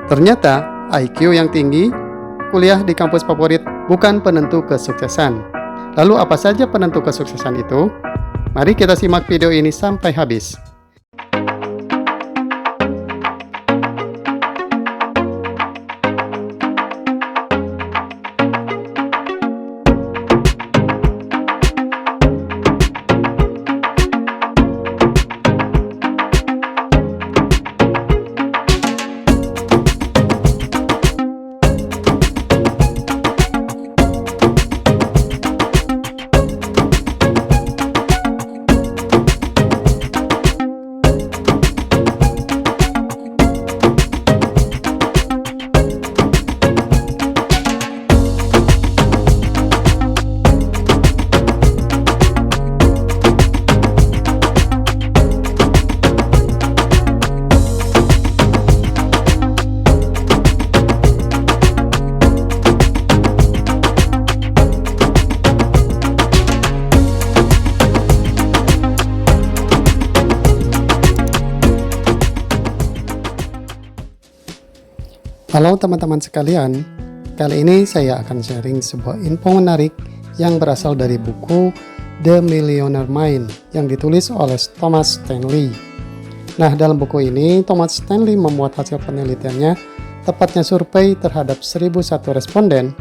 Ternyata IQ yang tinggi, kuliah di kampus favorit bukan penentu kesuksesan. Lalu apa saja penentu kesuksesan itu? Mari kita simak video ini sampai habis. Halo teman-teman sekalian, kali ini saya akan sharing sebuah info menarik yang berasal dari buku The Millionaire Mind yang ditulis oleh Thomas Stanley. Nah, dalam buku ini Thomas Stanley membuat hasil penelitiannya, tepatnya survei terhadap 1001 responden,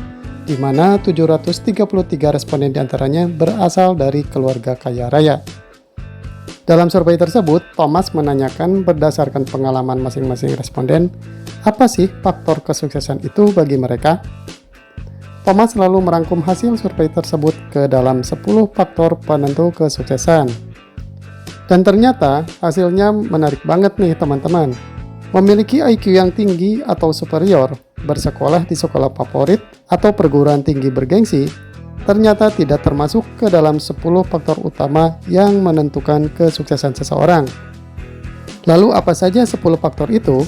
di mana 733 responden diantaranya berasal dari keluarga kaya raya. Dalam survei tersebut, Thomas menanyakan berdasarkan pengalaman masing-masing responden, apa sih faktor kesuksesan itu bagi mereka? Thomas lalu merangkum hasil survei tersebut ke dalam 10 faktor penentu kesuksesan. Dan ternyata hasilnya menarik banget nih teman-teman. Memiliki IQ yang tinggi atau superior, bersekolah di sekolah favorit, atau perguruan tinggi bergengsi, ternyata tidak termasuk ke dalam 10 faktor utama yang menentukan kesuksesan seseorang. Lalu apa saja 10 faktor itu?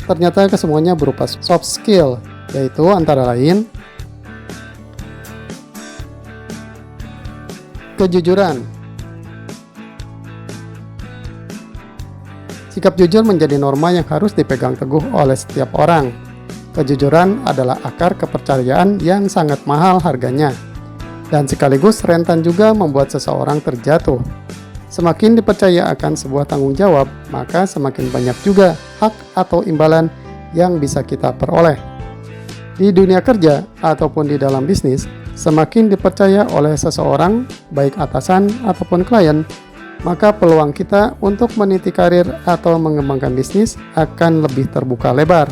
Ternyata kesemuanya berupa soft skill, yaitu antara lain kejujuran. Sikap jujur menjadi norma yang harus dipegang teguh oleh setiap orang. Kejujuran adalah akar kepercayaan yang sangat mahal harganya, dan sekaligus rentan juga membuat seseorang terjatuh. Semakin dipercaya akan sebuah tanggung jawab, maka semakin banyak juga hak atau imbalan yang bisa kita peroleh. Di dunia kerja ataupun di dalam bisnis, semakin dipercaya oleh seseorang, baik atasan ataupun klien, maka peluang kita untuk meniti karir atau mengembangkan bisnis akan lebih terbuka lebar.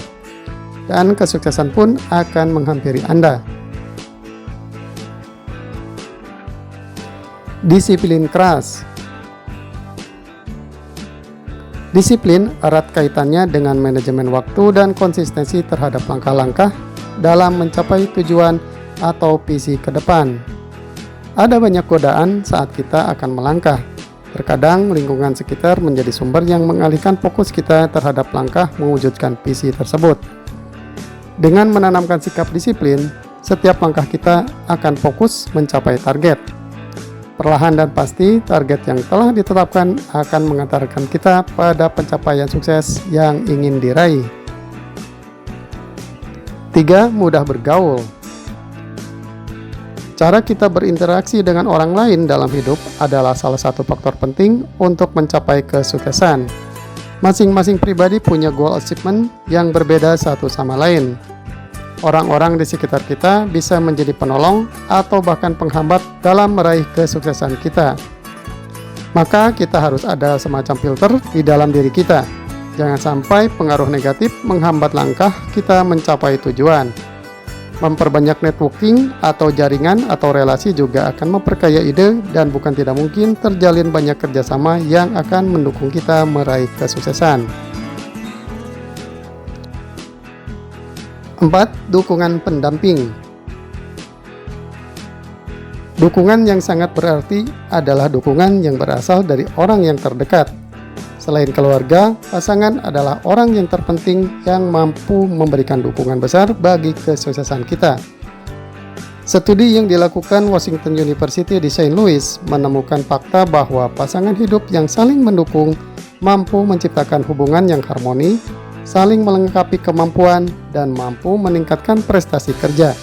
Dan kesuksesan pun akan menghampiri Anda. Disiplin keras. Disiplin erat kaitannya dengan manajemen waktu dan konsistensi terhadap langkah-langkah dalam mencapai tujuan atau visi ke depan. Ada banyak godaan saat kita akan melangkah. Terkadang lingkungan sekitar menjadi sumber yang mengalihkan fokus kita terhadap langkah mewujudkan visi tersebut. Dengan menanamkan sikap disiplin, setiap langkah kita akan fokus mencapai target. Perlahan dan pasti, target yang telah ditetapkan akan mengantarkan kita pada pencapaian sukses yang ingin diraih. 3. Mudah bergaul. Cara kita berinteraksi dengan orang lain dalam hidup adalah salah satu faktor penting untuk mencapai kesuksesan. Masing-masing pribadi punya goal achievement yang berbeda satu sama lain. Orang-orang di sekitar kita bisa menjadi penolong atau bahkan penghambat dalam meraih kesuksesan kita. Maka kita harus ada semacam filter di dalam diri kita. Jangan sampai pengaruh negatif menghambat langkah kita mencapai tujuan. Memperbanyak networking atau jaringan atau relasi juga akan memperkaya ide dan bukan tidak mungkin terjalin banyak kerjasama yang akan mendukung kita meraih kesuksesan. 4. Dukungan pendamping. Dukungan yang sangat berarti adalah dukungan yang berasal dari orang yang terdekat. Selain keluarga, pasangan adalah orang yang terpenting yang mampu memberikan dukungan besar bagi kesuksesan kita. Studi yang dilakukan Washington University di St. Louis menemukan fakta bahwa pasangan hidup yang saling mendukung mampu menciptakan hubungan yang harmoni, saling melengkapi kemampuan, dan mampu meningkatkan prestasi kerja,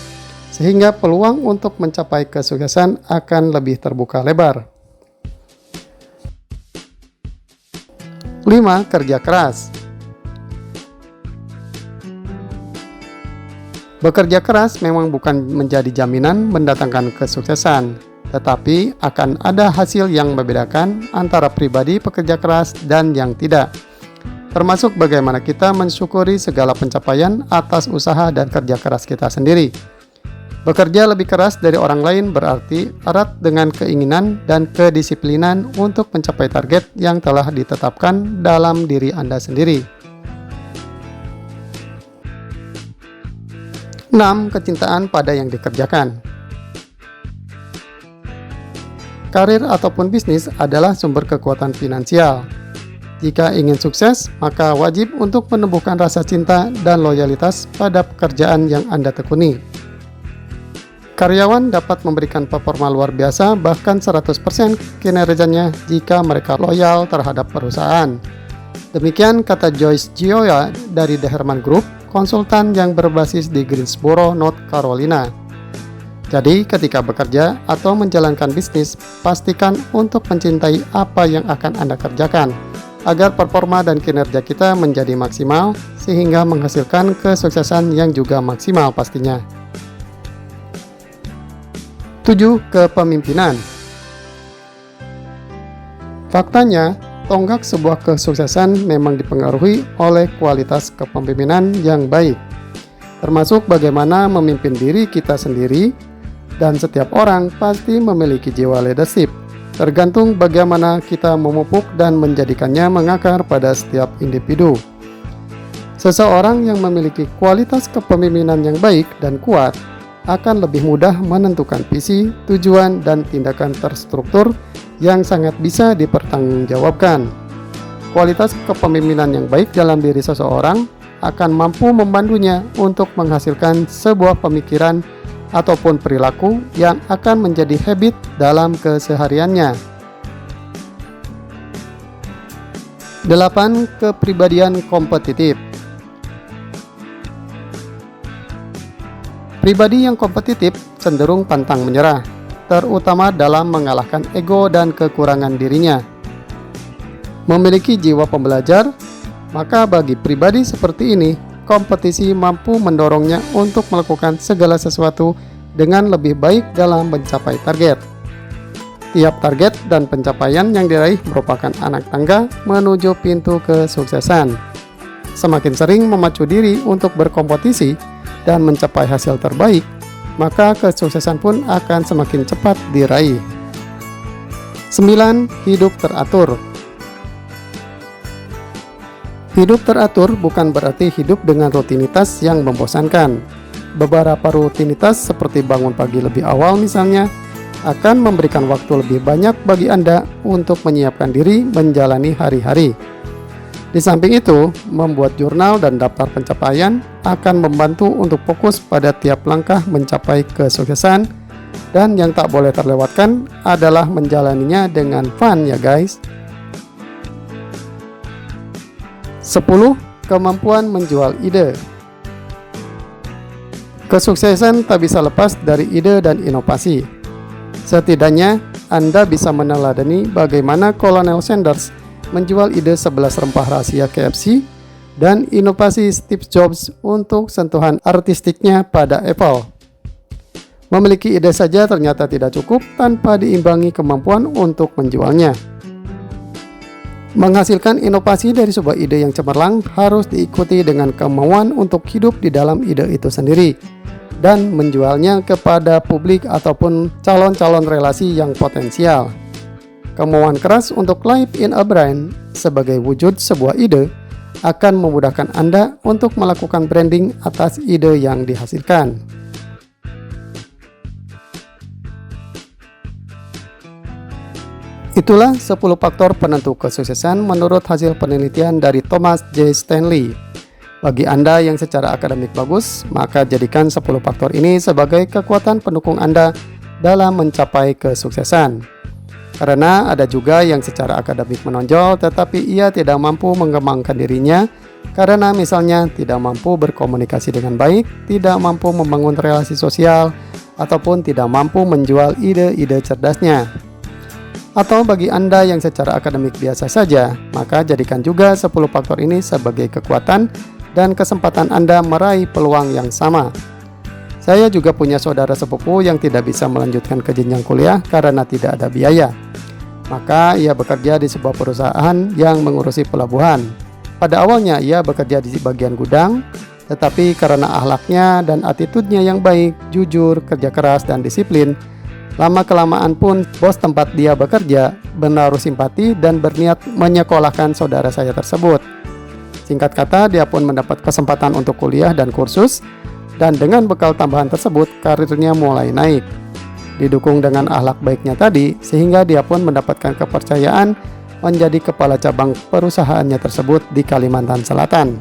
sehingga peluang untuk mencapai kesuksesan akan lebih terbuka lebar. 5. Kerja keras. Bekerja keras memang bukan menjadi jaminan mendatangkan kesuksesan, tetapi akan ada hasil yang membedakan antara pribadi pekerja keras dan yang tidak, termasuk bagaimana kita mensyukuri segala pencapaian atas usaha dan kerja keras kita sendiri. Bekerja lebih keras dari orang lain berarti erat dengan keinginan dan kedisiplinan untuk mencapai target yang telah ditetapkan dalam diri Anda sendiri. 6. Kecintaan pada yang dikerjakan. Karir ataupun bisnis adalah sumber kekuatan finansial. Jika ingin sukses, maka wajib untuk menumbuhkan rasa cinta dan loyalitas pada pekerjaan yang Anda tekuni. Karyawan dapat memberikan performa luar biasa, bahkan 100% kinerjanya jika mereka loyal terhadap perusahaan. Demikian kata Joyce Gioia dari The Herman Group, konsultan yang berbasis di Greensboro, North Carolina. Jadi, ketika bekerja atau menjalankan bisnis, pastikan untuk mencintai apa yang akan Anda kerjakan, agar performa dan kinerja kita menjadi maksimal, sehingga menghasilkan kesuksesan yang juga maksimal pastinya. 7. Kepemimpinan. Faktanya, tonggak sebuah kesuksesan memang dipengaruhi oleh kualitas kepemimpinan yang baik, termasuk bagaimana memimpin diri kita sendiri, dan setiap orang pasti memiliki jiwa leadership, tergantung bagaimana kita memupuk dan menjadikannya mengakar pada setiap individu. Seseorang yang memiliki kualitas kepemimpinan yang baik dan kuat akan lebih mudah menentukan visi, tujuan, dan tindakan terstruktur yang sangat bisa dipertanggungjawabkan. Kualitas kepemimpinan yang baik dalam diri seseorang akan mampu membantunya untuk menghasilkan sebuah pemikiran ataupun perilaku yang akan menjadi habit dalam kesehariannya. 8. Kepribadian kompetitif. Pribadi yang kompetitif cenderung pantang menyerah, terutama dalam mengalahkan ego dan kekurangan dirinya. Memiliki jiwa pembelajar, maka bagi pribadi seperti ini, kompetisi mampu mendorongnya untuk melakukan segala sesuatu dengan lebih baik dalam mencapai target. Tiap target dan pencapaian yang diraih merupakan anak tangga menuju pintu kesuksesan. Semakin sering memacu diri untuk berkompetisi dan mencapai hasil terbaik, maka kesuksesan pun akan semakin cepat diraih. 9. Hidup teratur. Hidup teratur bukan berarti hidup dengan rutinitas yang membosankan. Beberapa rutinitas seperti bangun pagi lebih awal misalnya, akan memberikan waktu lebih banyak bagi Anda untuk menyiapkan diri menjalani hari-hari. Di samping itu, membuat jurnal dan daftar pencapaian akan membantu untuk fokus pada tiap langkah mencapai kesuksesan, dan yang tak boleh terlewatkan adalah menjalaninya dengan fun ya guys. 10. Kemampuan menjual ide. Kesuksesan tak bisa lepas dari ide dan inovasi. Setidaknya, Anda bisa meneladani bagaimana Colonel Sanders menjual ide 11 rempah rahasia KFC dan inovasi Steve Jobs untuk sentuhan artistiknya pada Apple. Memiliki ide saja ternyata tidak cukup tanpa diimbangi kemampuan untuk menjualnya. Menghasilkan inovasi dari sebuah ide yang cemerlang harus diikuti dengan kemauan untuk hidup di dalam ide itu sendiri dan menjualnya kepada publik ataupun calon-calon relasi yang potensial. Kemauan keras untuk live in a brand sebagai wujud sebuah ide akan memudahkan Anda untuk melakukan branding atas ide yang dihasilkan. Itulah 10 faktor penentu kesuksesan menurut hasil penelitian dari Thomas J. Stanley. Bagi Anda yang secara akademik bagus, maka jadikan 10 faktor ini sebagai kekuatan pendukung Anda dalam mencapai kesuksesan. Karena ada juga yang secara akademik menonjol tetapi ia tidak mampu mengembangkan dirinya Karena misalnya tidak mampu berkomunikasi dengan baik, tidak mampu membangun relasi sosial, ataupun tidak mampu menjual ide-ide cerdasnya. Atau bagi Anda yang secara akademik biasa saja, maka jadikan juga 10 faktor ini sebagai kekuatan dan kesempatan Anda meraih peluang yang sama. Saya juga punya saudara sepupu yang tidak bisa melanjutkan ke jenjang kuliah karena tidak ada biaya. Maka ia bekerja di sebuah perusahaan yang mengurusi pelabuhan. Pada awalnya ia bekerja di bagian gudang, tetapi karena akhlaknya dan attitude-nya yang baik, jujur, kerja keras, dan disiplin, lama-kelamaan pun bos tempat dia bekerja menaruh simpati dan berniat menyekolahkan saudara saya tersebut. Singkat kata, dia pun mendapat kesempatan untuk kuliah dan kursus, dan dengan bekal tambahan tersebut, karirnya mulai naik. Didukung dengan akhlak baiknya tadi, sehingga dia pun mendapatkan kepercayaan menjadi kepala cabang perusahaannya tersebut di Kalimantan Selatan.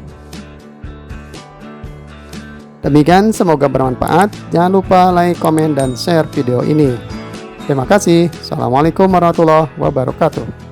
Demikian, semoga bermanfaat. Jangan lupa like, komen, dan share video ini. Terima kasih. Assalamualaikum warahmatullahi wabarakatuh.